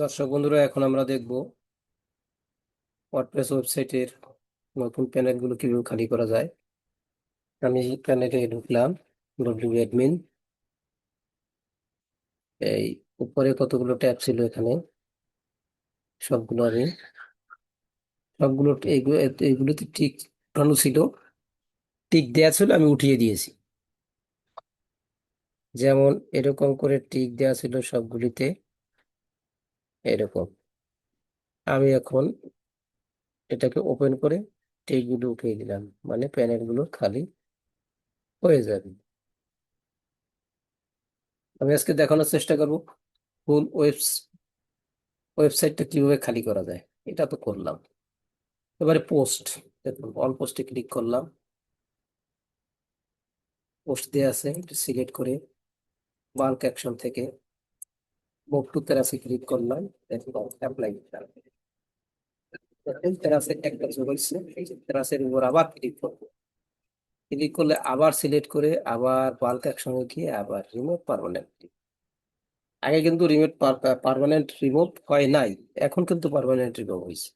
দর্শক বন্ধুরা, এখন আমরা দেখব ওয়ার্ডপ্রেস ওয়েবসাইটের নতুন প্যানেলগুলো কিভাবে খালি করা যায়। আমি প্যানেলে ঢুকলাম, ডব্লিউ অ্যাডমিন। এই উপরে কতগুলো ট্যাব ছিল, এখানে সবগুলো আমি সবগুলো এইগুলোতে টিক বানানো ছিল, টিক দেওয়া ছিল, আমি উঠিয়ে দিয়েছি। যেমন এরকম করে টিক দেওয়া ছিল সবগুলিতে, এরকম। আমি এখন এটাকে ওপেন করে টিকগুলো উঠিয়ে দিলাম, মানে প্যানেলগুলো খালি হয়ে যাবে। আমি আজকে দেখানোর চেষ্টা করব ফুল ওয়েবসাইটটা কিভাবে খালি করা যায়। এটা তো করলাম। এবারে পোস্ট, দেখুন অল পোস্টে ক্লিক করলাম। পোস্ট দেওয়া আছে, এটা সিলেক্ট করে বাল্ক অ্যাকশন থেকে মুভ টু তেরাসে ক্লিক করলাম। দেখুন অ্যাপ্লাই, তেরাসে একটা চলছে, তেরাসের উপর আবার ক্লিক করবো। ক্লিক করলে আবার সিলেক্ট করে আবার বাল্ক অ্যাকশনে গিয়ে আবার রিমুভ পার্মানেন্ট। আগে কিন্তু পার্মানেন্ট রিমুভ হয় নাই, এখন কিন্তু পার্মানেন্ট রিমুভ হয়েছে।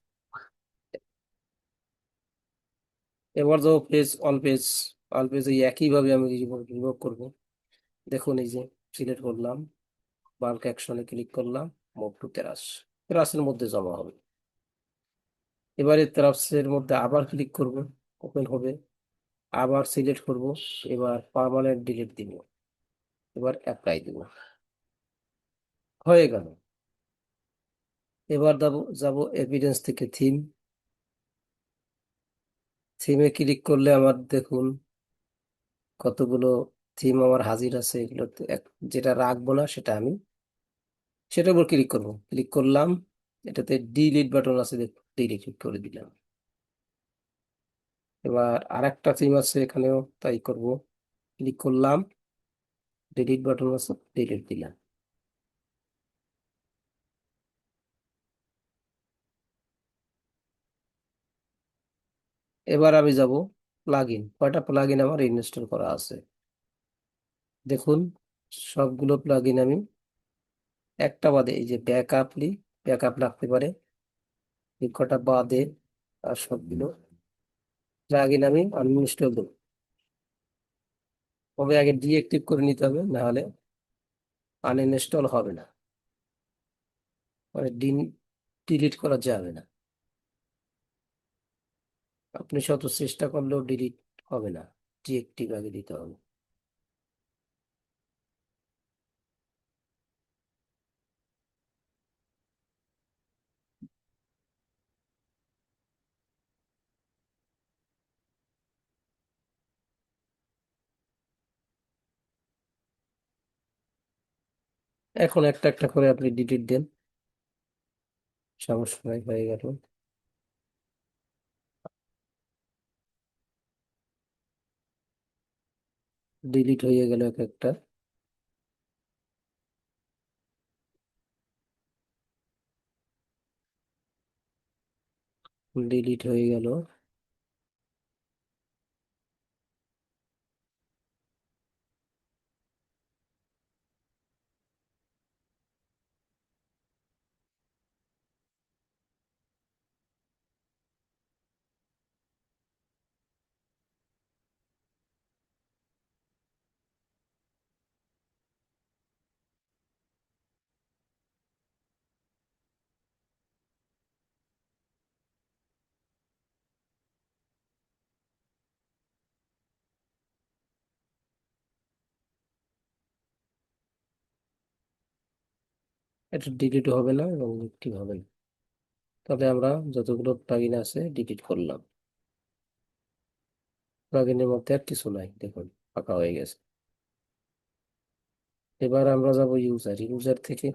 এবার যাবো পেজ, অল পেজ এই একইভাবে আমি রিমুভ করবো। দেখুন এই যে সিলেক্ট করলাম, বাল্ক অ্যাকশনে ক্লিক করলাম, মুভ টু তেরাস, তেরাসের মধ্যে জমা হবে। এবারে তেরাসের মধ্যে আবার ক্লিক করব, ওপেন হবে, আবার সিলেক্ট করব, এবার পার্মানেন্ট ডিলিট দিব, এবার অ্যাপ্লাই দিব, হয়ে গেল। এবার যাব এভিডেন্স থেকে থিম, থিমে ক্লিক করলে আমার দেখুন কতগুলো থিম আমার হাজির আছে। এগুলো যেটা রাখবো না সেটা আমি সেটার উপর ক্লিক করব, ক্লিক করলাম, এটাতে ডিলিট বাটন আছে, দেখুন ডিলিট করে দিলাম। এবার আরেকটা থিম আছে, এখানেও তাই করব, ক্লিক করলাম, ডিলিট বাটন আছে, ডিলিট দিলাম। এবার আমি যাব প্লাগইন, কয়টা প্লাগইন আমার ইনস্টল করা আছে দেখুন। সবগুলো প্লাগইন আমি একটা বাদে, এই যে ব্যাকআপ লাগতে পারে, এই কটা বাদে আর সবগুলো প্লাগইন আমি আনইনস্টল দেবো। তবে আগে ডিএক্টিভ করে নিতে হবে, না হলে আনইনস্টল হবে না, মানে ডিলিট করা যাবে না। আপনি শত চেষ্টা করলেও ডিলিট হবে না, ডিএক্টিভ আগে দিতে হবে। এখন একটা একটা করে আপনি ডিলিট দেন, সমস্যা নাই, হয়ে গেল। ডিলিট হয়ে গেল এক একটা, ডিলিট হয়ে গেল। এটা ডিলিট হবে না এবং একটিভ হবে না। তবে আমরা যতগুলো প্লাগইন আছে ডিলিট করলাম, প্লাগইনের মধ্যে আর কিছু নাই, দেখুন ফাঁকা হয়ে গেছে। এবার আমরা যাব ইউজার, ইউজার থেকে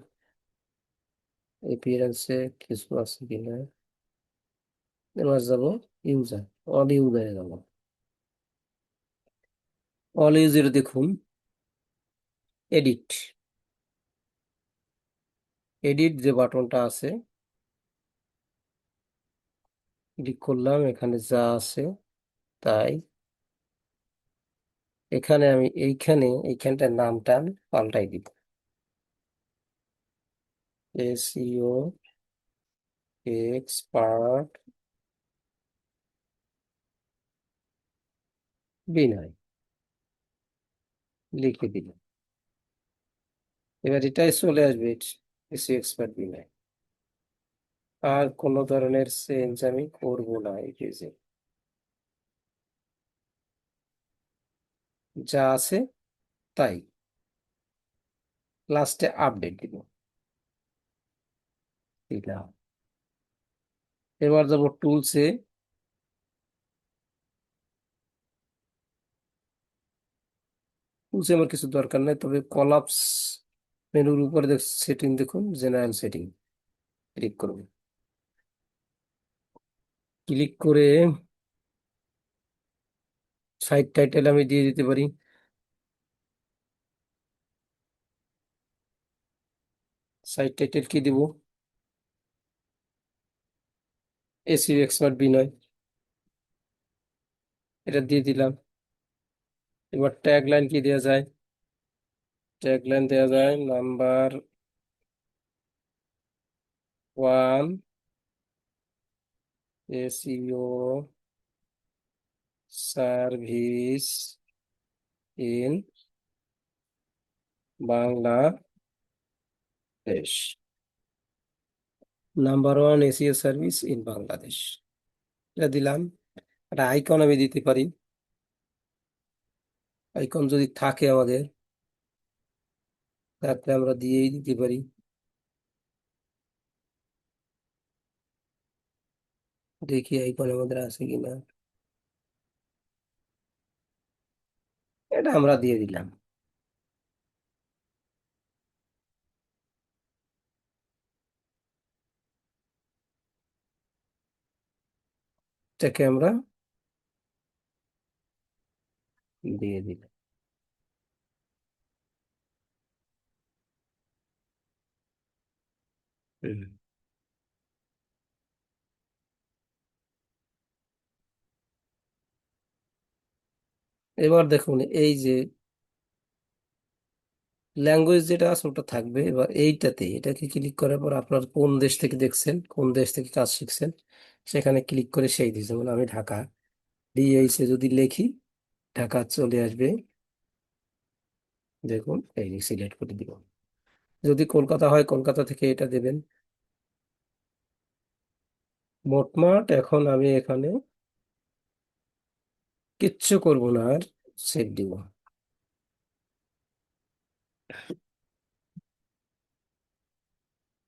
এপিয়ারেন্সে কিছু আছে কিনা। এবার যাব ইউজার, অল ইউজারে যাব। অল ইউজারে দেখুন এডিট, এডিট যে বাটনটা আছে, ক্লিক করলাম, এখানে যা আছে তাই। এখানে আমি এইখানটার নামটা আমি পাল্টাই দিব। এসইও এক্সপার্ট বিনয় লিখে দিলাম। এবার এটাই চলে আসবে, এসইও এক্সপার্ট বিনয়। আর কোনো ধরনের চেঞ্জ আমি করব না এই পেজে, যা আছে তাই। লাস্টে আপডেট দিব, দিলাম। এবার যাবো টুলসে। টুলসে আমার কিছু দরকার নেই, তবে কলাপস মেনুর উপরে সেটিং দেখুন, জেনারেল সেটিং ক্লিক করুন। ক্লিক করে সাইট টাইটেল আমি দিয়ে দিতে পারি। সাইট টাইটেল কি দিব? এসইও এক্সপার্ট বিনয়, এটা দিয়ে দিলাম। এবার ট্যাগ লাইন কি দেওয়া যায়? ট্যাগ লাইন দেওয়া যায় number 1, SEO service in Bangladesh. Number 1 SEO service in Bangladesh, এটা দিলাম। একটা আইকন আমি দিতে পারি, আইকন যদি থাকে আমাদের, তারপরে আমরা দিয়েই দিতে পারি। দেখি আইকন আমাদের আছে কিনা, এটা আমরা দিয়ে দিলাম। এটাকে আমরা দিয়ে দিলাম। হুম। এবার দেখুন এই যে ল্যাঙ্গুয়েজ যেটা আছে ওটা থাকবে। এবার এইটাতে, এটাকে ক্লিক করার পর আপনার কোন দেশ থেকে দেখছেন, কোন দেশ থেকে কাজ শিখছেন, সেখানে ক্লিক করে সেই দেশ, যেমন আমি ঢাকা, ডিএইচে যদি লিখি ঢাকা চলে আসবে। দেখুন এই যে সিলেক্ট করে দিব। যদি কলকাতা হয় কলকাতা থেকে এটা দেবেন। মোটমাট এখন আমি এখানে কিচ্ছু করব না, আর সেভ দিব।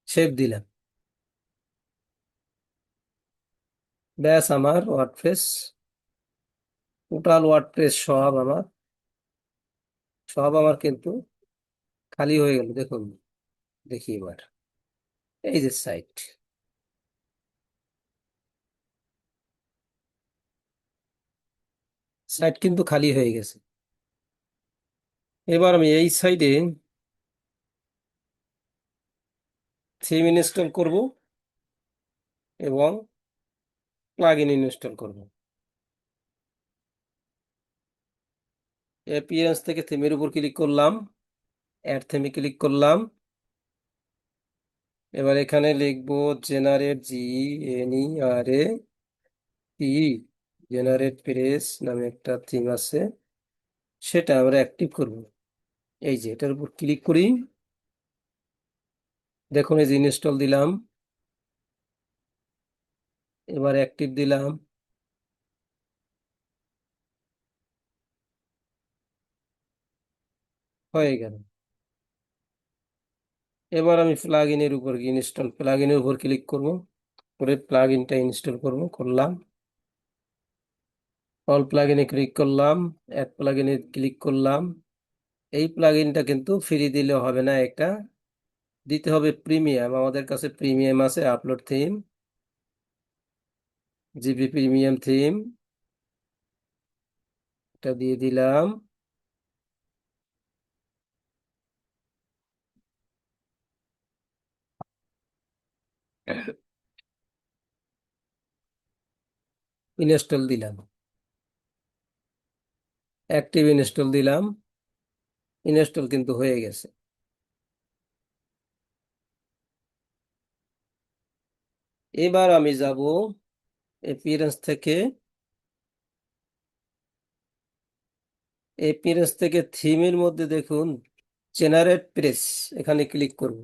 সেভ দিলাম। ব্যাস, আমার ওয়ার্ডপ্রেস, টোটাল ওয়ার্ডপ্রেস সব আমার কিন্তু খালি হয়ে গেল। দেখুন, দেখি এবার এই যে সাইট, সাইট কিন্তু খালি হয়ে গেছে। এবার আমি এই সাইডে থিম ইনস্টল করব এবং প্লাগইন ইনস্টল করব। অ্যাপিয়ারেন্স থেকে থিমের উপর ক্লিক করলাম, অ্যাড থিমে ক্লিক করলাম। এবার এখানে লিখবো জেনারেট, GNERAT, জেনারেট প্রেস নামে একটা থিম আছে, সেটা আমরা অ্যাক্টিভ করব। এই যে এটার উপর ক্লিক করি, দেখুন এই যে ইনস্টল দিলাম। এবার অ্যাক্টিভ দিলাম, হয়ে গেল। এবার আমি প্লাগইনের উপর ক্লিক করব, করে প্লাগইনটা ইনস্টল করলাম। অল প্লাগইনে ক্লিক করলাম, অ্যাড প্লাগইনে ক্লিক করলাম। এই প্লাগইনটা কিন্তু ফ্রি দিলে হবে না, একটা দিতে হবে প্রিমিয়াম। আমাদের কাছে প্রিমিয়াম আছে, upload theme, GP premium theme, এটা দিয়ে দিলাম। ইনস্টল দিলাম, অ্যাক্টিভ ইনস্টল দিলাম। ইনস্টল কিন্তু হয়ে গেছে। এবার আমি যাব এপিয়ারেন্স থেকে থিমের মধ্যে দেখুন জেনারেট প্রেস, এখানে ক্লিক করব।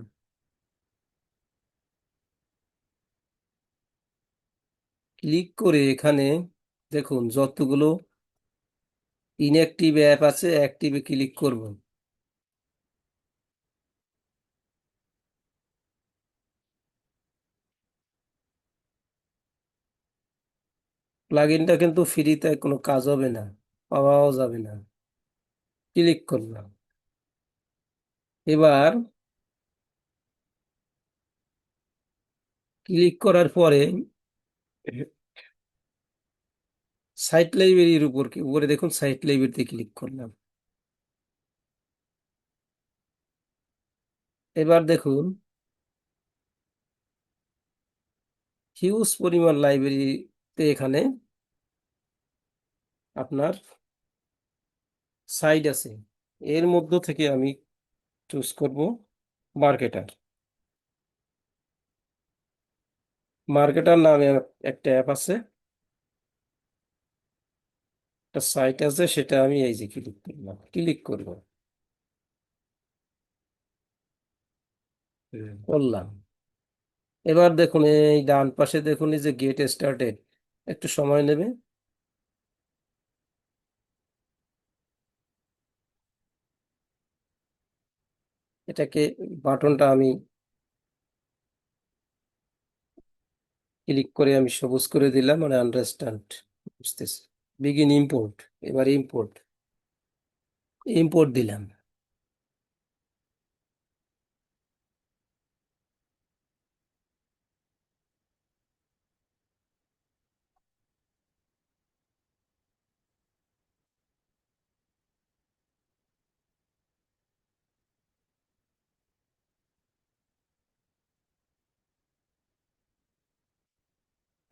ক্লিক করে এখানে দেখুন যতগুলো ইনঅ্যাক্টিভ অ্যাপ আছে অ্যাক্টিভে ক্লিক করব। প্লাগইনটা কিন্তু ফ্রিতে কোনো কাজ হবে না, পাওয়াও যাবে না। ক্লিক করলাম। এবার ক্লিক করার পরে সাইট লাইব্রেরির উপরে দেখুন সাইট লাইব্রেরিতে ক্লিক করলাম। এবার দেখুন হিউজ পরিমাণ লাইব্রেরিতে এখানে আপনার সাইট আছে। এর মধ্য থেকে আমি চুজ করব মার্কেটার। মার্কেটার নামে একটা অ্যাপ আছে, একটা সাইট আছে, সেটা আমি এই যে ক্লিক করলাম, ক্লিক করব। করলাম। এবার দেখুন এই ডান পাশে দেখুন এই যে গেট স্টার্টেড, একটু সময় নেবে। এটাকে বাটনটা আমি ক্লিক করে আমি সবুজ করে দিলাম, মানে আন্ডারস্ট্যান্ড, বুঝতেছি। Begin import. এবার ইম্পোর্ট, ইম্পোর্ট দিলাম।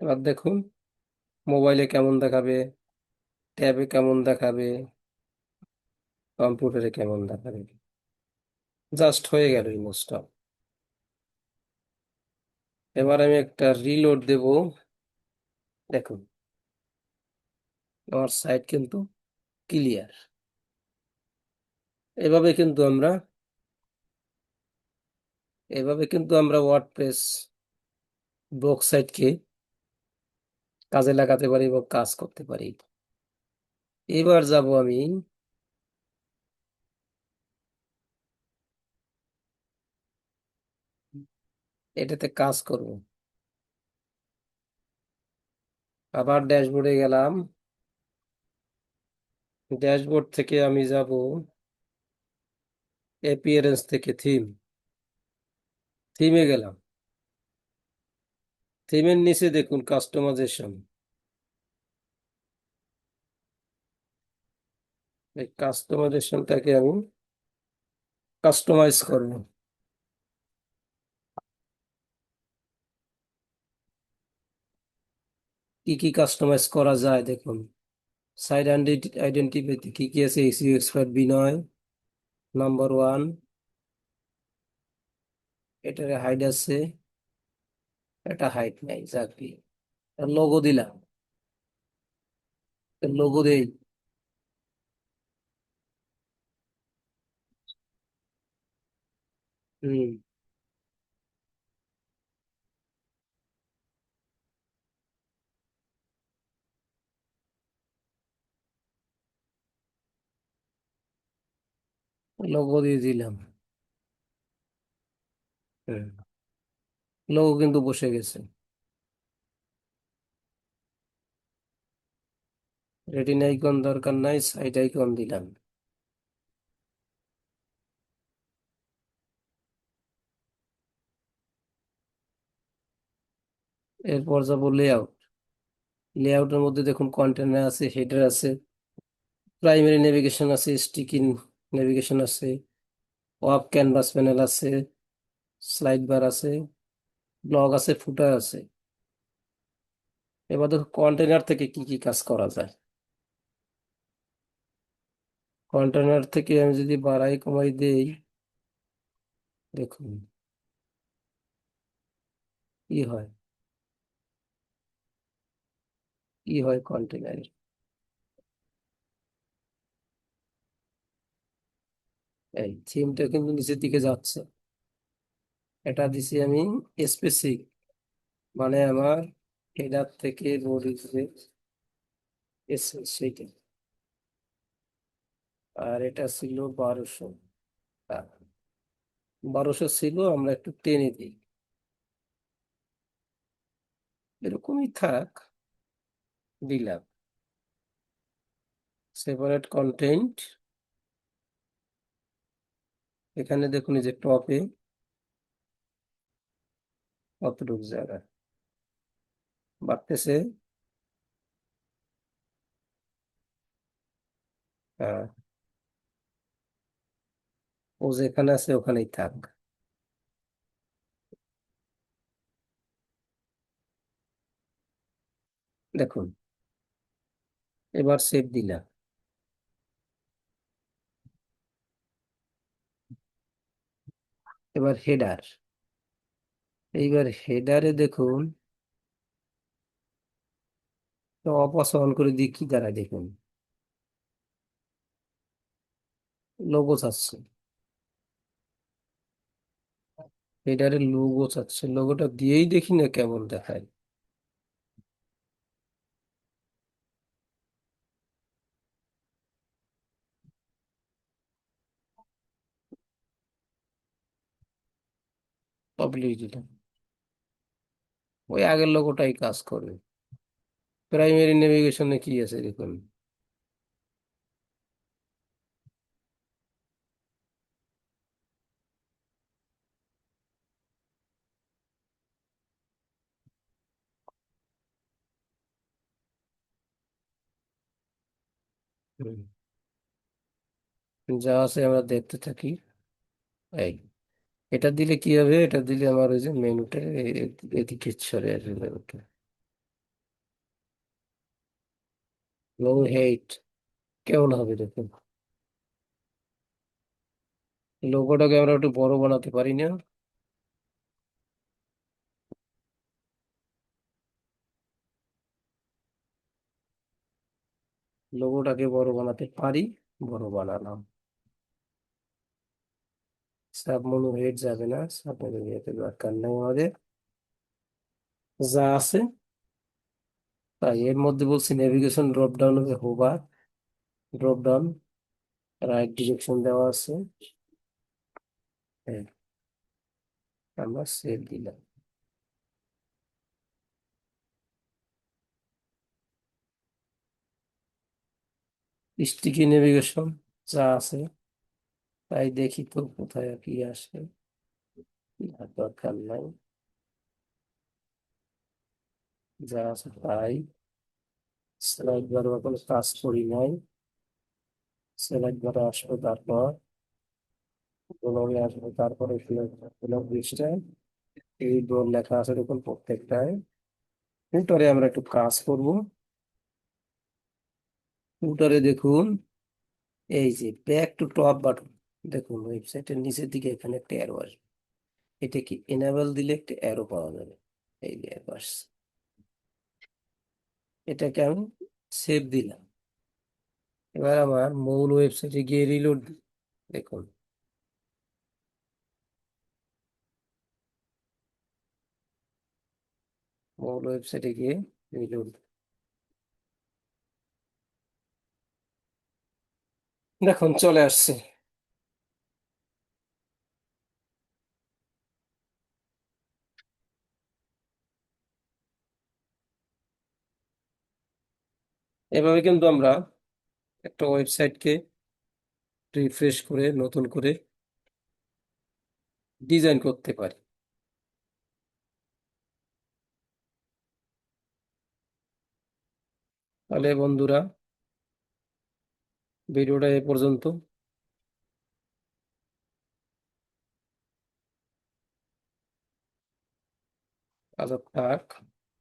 এবার দেখুন মোবাইলে কেমন দেখাবে, ট্যাবে কেমন দেখাবে, কম্পিউটারে কেমন দেখাবে। জাস্ট হয়ে গেল ইনস্টল। এবার আমি একটা রিলোড দেব। দেখুন আমার সাইট কিন্তু ক্লিয়ার। এভাবে কিন্তু আমরা এভাবে কিন্তু আমরা ওয়ার্ডপ্রেস ব্লগ সাইটকে কাজে লাগাতে পারি এবং কাজ করতে পারি। এবার যাব আমি এটাতে কাজ করব। আবার ড্যাশবোর্ডে গেলাম। ড্যাশবোর্ড থেকে আমি যাব অ্যাপিয়ারেন্স থেকে থিমে গেলাম। থিমের নিচে দেখুন কাস্টমাইজেশন। এই কাস্টমাইজেশনটাকে আমি কাস্টমাইজ করব। কি কি কাস্টমাইজ করা যায় দেখুন। সাইড আইডেন্টিফাইতে কি কি আছে, এসইও এক্সপার্ট বিনয়, নাম্বার 1। এটার হাইট আছে, এটা হাইট নাই, চাকরি। লোগো দিলাম, লোগো দেই। হম, লোগো দিয়ে দিলাম। হম, লোগো কিন্তু বসে গেছে। রেটিনা আইকন দরকার নাই, সাইড আইকন দিলাম। এরপর যাবো লেআউট। লেআউটের মধ্যে দেখুন কন্টেনার আছে, হেডার আছে, প্রাইমারি নেভিগেশন আছে, স্টিকি নেভিগেশন আছে, ওয়াব ক্যানভাস প্যানেল আছে, স্লাইড বার আছে, ব্লগ আছে, ফুটার আছে। এবার দেখো কন্টেনার থেকে কি কি কাজ করা যায়। কন্টেনার থেকে আমি যদি বাড়াই কমাই দেই, দেখুন কি হয়। কি হয় কন্টেনারে? এই থিমটা কিন্তু নিচের দিকে যাচ্ছে। এটা দিছি আমি স্পেসিফিক, মানে আমার হেডার থেকে বডি যে সেইটা। আর এটা ছিল 1200। 1200 ছিল, আমরা একটু টেনে দিই। এরকমই থাক, দিলাম। সেপারেট কন্টেন্ট, এখানে দেখুন এই যে টপে কতটুকু জায়গা বাড়তেছে। হ্যাঁ, ও যেখানে আছে ওখানেই থাক। দেখুন, এবার সেভ দিলাম। এবার হেডার, এইবার হেডারে দেখুন, টপ অন করে দিই, কি দাঁড়ায় দেখুন, লোগো চাচ্ছে। হেডারে লোগো চাচ্ছে, লোগোটা দিয়েই দেখি না কেমন দেখায়। পাবলিক দিলাম, ওই আগের লোগোটাই কাজ করবে। প্রাইমারি নেভিগেশনে কি আছে দেখুন। হুম, যা আছে আমরা দেখতে থাকি। এই, এটা দিলে কি হবে? এটা দিলে আমার ওই যে মেনুটা এদিকে সরে আসবে ওটা। লো হেইট কেমন হবে দেখুন। লোগোটাকে আমরা একটু বড় বানাতে পারি না? লোগোটাকে বড় বানাতে পারি, বড় বানালাম। সাব মেনু হেড যাবে না, সাব মেনু হেড দরকার নেই আমাদের, যা আছে তাই। এর মধ্যে বলছি নেভিগেশন ড্রপ ডাউন হবে, hover drop down, right direction দেওয়া আছে। হ্যাঁ, আমরা সেভ দিলাম। স্টিকি নেভিগেশন যা আছে তাই, দেখি তো কোথায় কি আসে। আর দরকার নাই, যা আছে তাই। স্লাইড বার কোনো কাজ করি নাই, স্লাইড বারে আসবো তারপর, ব্লগে আসবো তারপরে ব্লগ লিস্টে এই ব্লগ লেখা আছে দেখুন প্রত্যেকটায়। ফুটারে আমরা একটু কাজ করব। ফুটারে দেখুন, এই যে ব্যাক টু টপ বাটন, দেখুন ওয়েবসাইটের নিচের দিকে এখানে একটা অ্যারো আসবে। এটা কি এনেবল দিলে একটা অ্যারো পাওয়া যাবে। এই যে arrow আসছে। এটাকে আমি সেভ দিলাম। এবার আমার মূল ওয়েবসাইটে গিয়ে রিলোড, দেখুন মূল ওয়েবসাইটে গিয়ে রিলোড, দেখুন চলে আসছে। এভাবে কিন্তু আমরা একটা ওয়েবসাইটকে রিফ্রেশ করে নতুন করে ডিজাইন করতে পারি। তাহলে বন্ধুরা, ভিডিওটা এ পর্যন্ত। আজ থাক।